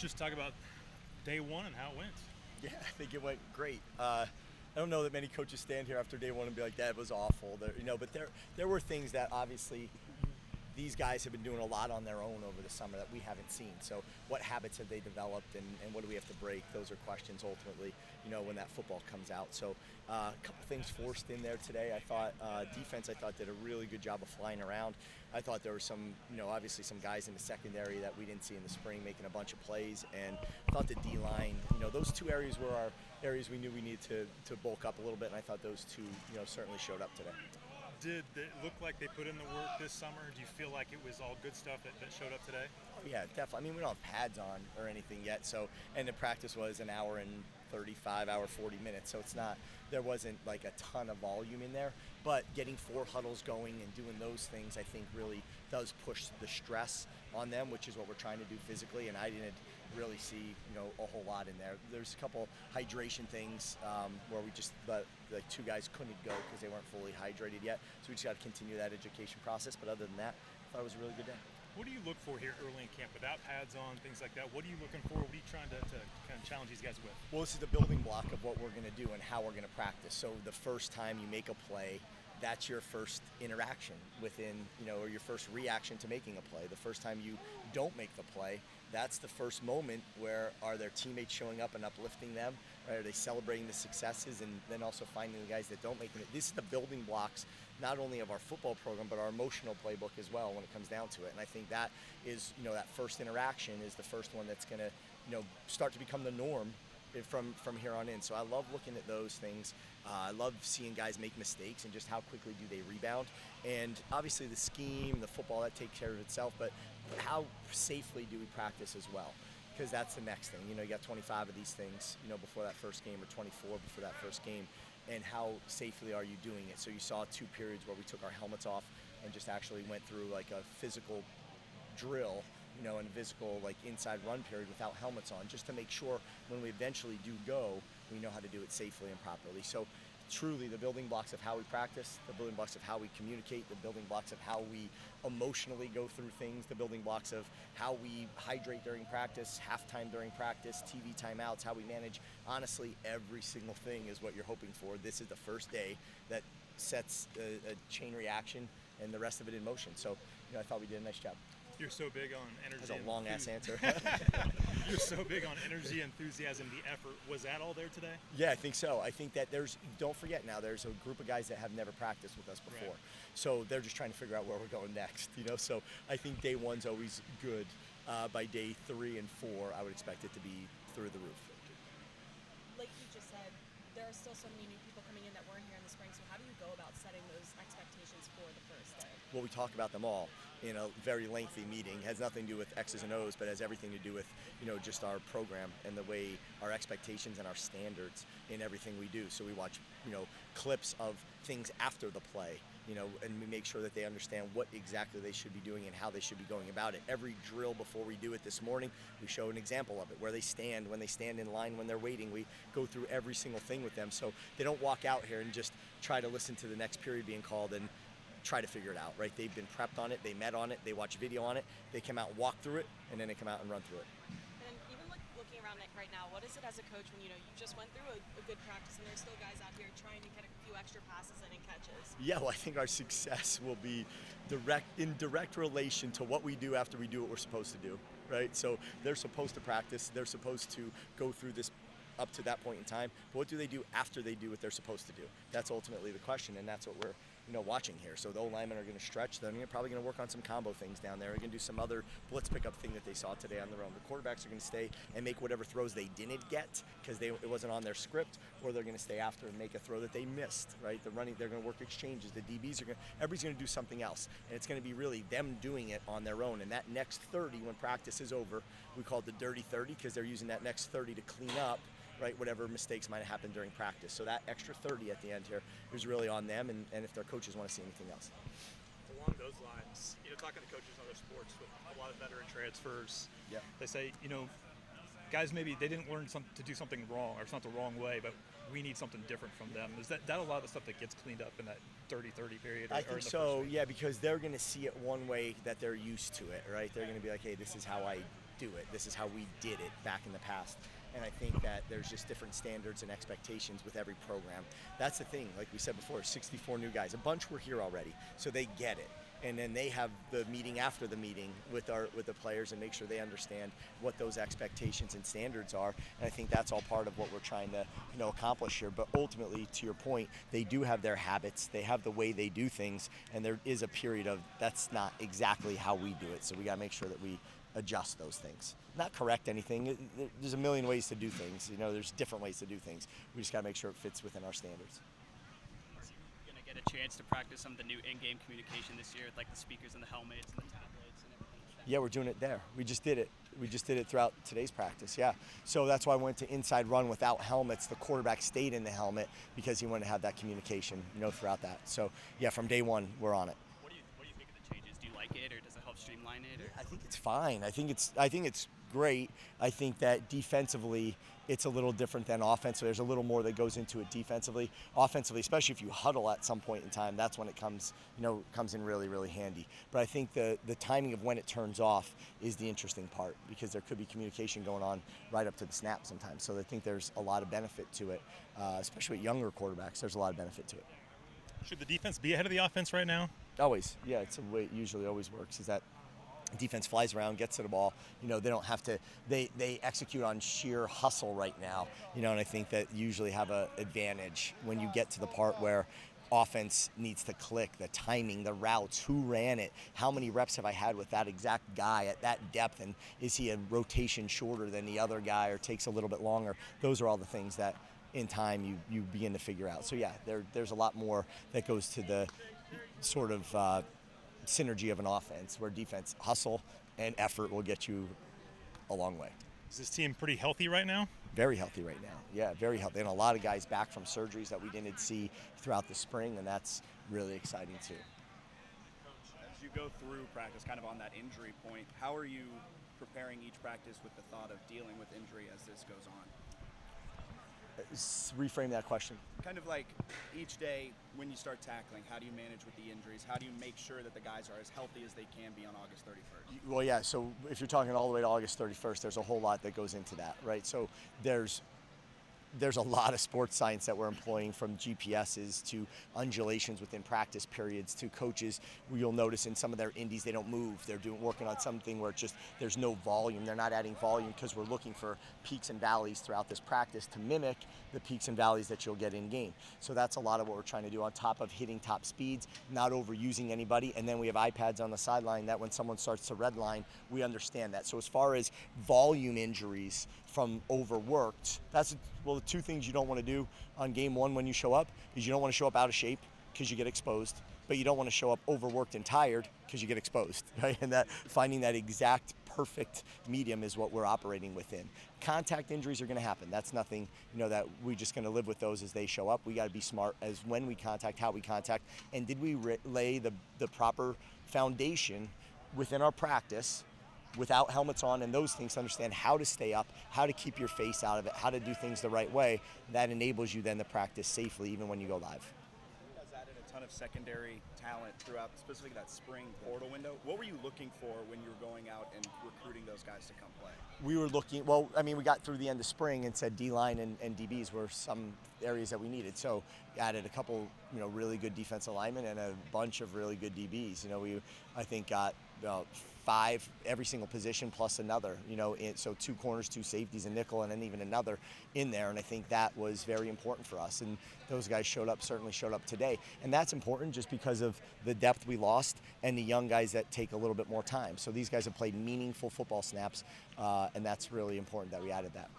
Just talk about day one and how it went. Yeah, I think it went great. I don't know that many coaches stand here after day one and be like, "That was awful." But there were things that obviously these guys have been doing a lot on their own over the summer that we haven't seen. So what habits have they developed, and what do we have to break? Those are questions ultimately, when that football comes out. So a couple things forced in there today. I thought defense, did a really good job of flying around. I thought there were some, obviously some guys in the secondary that we didn't see in the spring making a bunch of plays, and I thought the D-line, those two areas were our areas we knew we needed to bulk up a little bit, and I thought those two, certainly showed up today. Did it look like they put in the work this summer? Do you feel like it was all good stuff that showed up today? Oh, yeah, definitely. I mean, we don't have pads on or anything yet, and the practice was an hour and 35, 40 minutes, so there wasn't like a ton of volume in there, but getting 4 huddles going and doing those things, I think really does push the stress on them, which is what we're trying to do physically, and I didn't really see, a whole lot in there. There's a couple hydration things where the 2 guys couldn't go because they weren't fully hydrated yet, so we just got to continue that education process, but other than that, I thought it was a really good day. What do you look for here early in camp without pads on, things like that? What are you looking for? What are you trying to kind of challenge these guys with? Well, this is the building block of what we're going to do and how we're going to practice. So the first time you make a play, that's your first interaction within, or your first reaction to making a play. The first time you don't make the play, that's the first moment where are their teammates showing up and uplifting them? Right? Are they celebrating the successes and then also finding the guys that don't make it? This is the building blocks, not only of our football program, but our emotional playbook as well when it comes down to it. And I think that is, that first interaction is the first one that's going to, start to become the norm from here on in. So I love looking at those things. I love seeing guys make mistakes and just how quickly do they rebound. And obviously the scheme, the football, that takes care of itself, but how safely do we practice as well? Because that's the next thing. You got 25 of these things, before that first game, or 24 before that first game, and how safely are you doing it? So you saw 2 periods where we took our helmets off and just actually went through like a physical drill, and a physical like inside run period without helmets on, just to make sure when we eventually do go, we know how to do it safely and properly. So truly the building blocks of how we practice, the building blocks of how we communicate, the building blocks of how we emotionally go through things, the building blocks of how we hydrate during practice, halftime during practice, TV timeouts, how we manage. Honestly, every single thing is what you're hoping for. This is the first day that sets a chain reaction and the rest of it in motion. So, I thought we did a nice job. You're so big on energy. That's a long-ass answer. You're so big on energy, enthusiasm, the effort. Was that all there today? Yeah, I think so. I think that don't forget now, there's a group of guys that have never practiced with us before. Right. So they're just trying to figure out where we're going next, So I think day one's always good. By day 3 and 4, I would expect it to be through the roof. Like you just said, there are still so many new people coming in that weren't here in the spring, so how do you go about setting those expectations for the first day? Well, we talk about them all in a very lengthy meeting. It has nothing to do with X's and O's, but has everything to do with, just our program and the way our expectations and our standards in everything we do. So we watch, clips of things after the play, and we make sure that they understand what exactly they should be doing and how they should be going about it. Every drill before we do it this morning, we show an example of it, where they stand, when they stand in line, when they're waiting. We go through every single thing with them, so they don't walk out here and just try to listen to the next period being called and try to figure it out, right? They've been prepped on it, they met on it, they watch video on it, they come out and walk through it, and then they come out and run through it. And even looking around right now, what is it as a coach when, you just went through a good practice and there's still guys out here trying to get a few extra passes in and catches? Yeah, well, I think our success will be in direct relation to what we do after we do what we're supposed to do, right? So they're supposed to practice, they're supposed to go through this up to that point in time, but what do they do after they do what they're supposed to do? That's ultimately the question, and that's what we're watching here. So the O-linemen are going to stretch. They're probably going to work on some combo things down there. They're going to do some other blitz pickup thing that they saw today on their own. The quarterbacks are going to stay and make whatever throws they didn't get because it wasn't on their script, or they're going to stay after and make a throw that they missed, right? They're going to work exchanges. The DBs everybody's going to do something else, and it's going to be really them doing it on their own. And that next 30, when practice is over, we call it the dirty 30 because they're using that next 30 to clean up, right, whatever mistakes might have happened during practice. So that extra 30 at the end here is really on them, and if their coaches want to see anything else. Along those lines, talking to coaches in other sports with a lot of veteran transfers, yeah, they say, guys maybe they didn't learn to do something wrong, or it's not the wrong way, but we need something different from them. Is that a lot of the stuff that gets cleaned up in that 30 period? I think so, yeah, because they're going to see it one way that they're used to it, right? They're going to be like, hey, this is how I do it. This is how we did it back in the past. And I think that there's just different standards and expectations with every program. That's the thing, like we said before, 64 new guys. A bunch were here already, so they get it. And then they have the meeting after the meeting with the players and make sure they understand what those expectations and standards are. And I think that's all part of what we're trying to accomplish here. But ultimately, to your point, they do have their habits, they have the way they do things, and there is a period of that's not exactly how we do it. So we got to make sure that we adjust those things. Not correct anything. There's a million ways to do things. There's different ways to do things. We just got to make sure it fits within our standards. Get a chance to practice some of the new in-game communication this year, like the speakers and the helmets and the tablets and everything like that? Yeah, we're doing it there. We just did it. We just did it throughout today's practice, yeah. So that's why I went to inside run without helmets. The quarterback stayed in the helmet because he wanted to have that communication, throughout that. So yeah, from day one, we're on it. What do you think of the changes? Do you like it, or does it help streamline it? Or? I think it's fine. I think it's great. I think that defensively, it's a little different than offensively. There's a little more that goes into it defensively. Offensively, especially if you huddle at some point in time, that's when it comes in really, really handy. But I think the timing of when it turns off is the interesting part, because there could be communication going on right up to the snap sometimes. So I think there's a lot of benefit to it, especially with younger quarterbacks. There's a lot of benefit to it. Should the defense be ahead of the offense right now? Always, yeah. It's the way it usually always works. Is that defense flies around, gets to the ball. They don't have to. They execute on sheer hustle right now. And I think that usually have an advantage when you get to the part where offense needs to click, the timing, the routes, who ran it, how many reps have I had with that exact guy at that depth, and is he a rotation shorter than the other guy or takes a little bit longer? Those are all the things that in time you begin to figure out. So yeah, there's a lot more that goes to the sort of synergy of an offense, where defense hustle and effort will get you a long way. Is this team pretty healthy right now? Very healthy right now. Yeah, very healthy. And a lot of guys back from surgeries that we didn't see throughout the spring, and that's really exciting too. Coach, as you go through practice, kind of on that injury point, how are you preparing each practice with the thought of dealing with injury as this goes on? Reframe that question. Kind of like each day when you start tackling, how do you manage with the injuries? How do you make sure that the guys are as healthy as they can be on August 31st? Well, yeah, so if you're talking all the way to August 31st, there's a whole lot that goes into that, right? So there's a lot of sports science that we're employing, from GPSs to undulations within practice periods to coaches. You'll notice in some of their indies they don't move. They're working on something where there's no volume. They're not adding volume because we're looking for peaks and valleys throughout this practice to mimic the peaks and valleys that you'll get in game. So that's a lot of what we're trying to do, on top of hitting top speeds, not overusing anybody. And then we have iPads on the sideline that when someone starts to redline, we understand that. So as far as volume injuries from overworked, the two things you don't want to do on game one when you show up is you don't want to show up out of shape because you get exposed, but you don't want to show up overworked and tired because you get exposed, right? And that finding that exact perfect medium is what we're operating within. Contact injuries are going to happen. That's nothing, that we're just going to live with those as they show up. We got to be smart as when we contact, how we contact, and did we lay the proper foundation within our practice without helmets on and those things, to understand how to stay up, how to keep your face out of it, how to do things the right way. That enables you then to practice safely even when you go live. You guys added a ton of secondary talent throughout, specifically that spring portal window. What were you looking for when you were going out and recruiting those guys to come play? We were looking, we got through the end of spring and said D-line and DBs were some areas that we needed. So added a couple, really good defensive linemen and a bunch of really good DBs. I think got 5 every single position plus another, so 2 corners, 2 safeties, a nickel, and then even another in there. And I think that was very important for us. And those guys certainly showed up today. And that's important just because of the depth we lost and the young guys that take a little bit more time. So these guys have played meaningful football snaps, and that's really important that we added that.